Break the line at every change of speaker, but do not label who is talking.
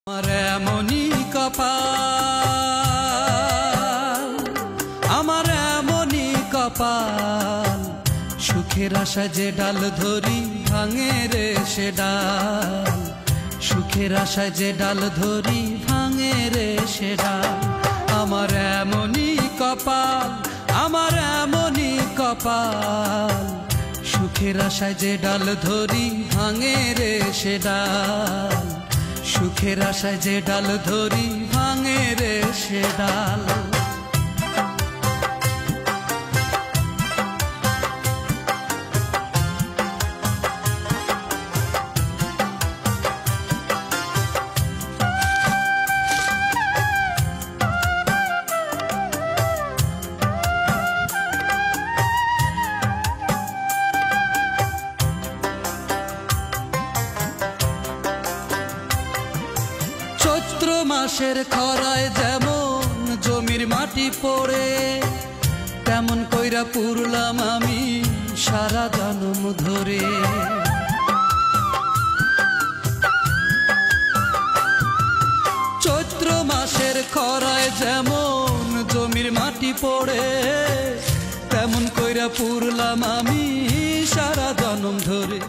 আমার এমনই কপাল, আমার এমনই কপাল, সুখের আশায় যে ডাল ধরি ভাঙে রে সে ডাল, সুখের আশায় যে ডাল ধরি ভাঙে রে সে ডাল। আমার এমনই কপাল, আমার এমনই কপাল, সুখের আশায় যে ডাল ধরি ভাঙে রে সে ডাল, সুখের আশায় যে ডাল ধরি ভাঙে রে সে ডাল। চৈত্র মাসের খরায় যেমন জমির মাটি পড়ে, তেমন কইরা পুরলাম আমি সারা জনম ধরে। চৈত্র মাসের খরায় যেমন জমির মাটি পড়ে, তেমন কইরা পুরলাম আমি সারা জনম ধরে।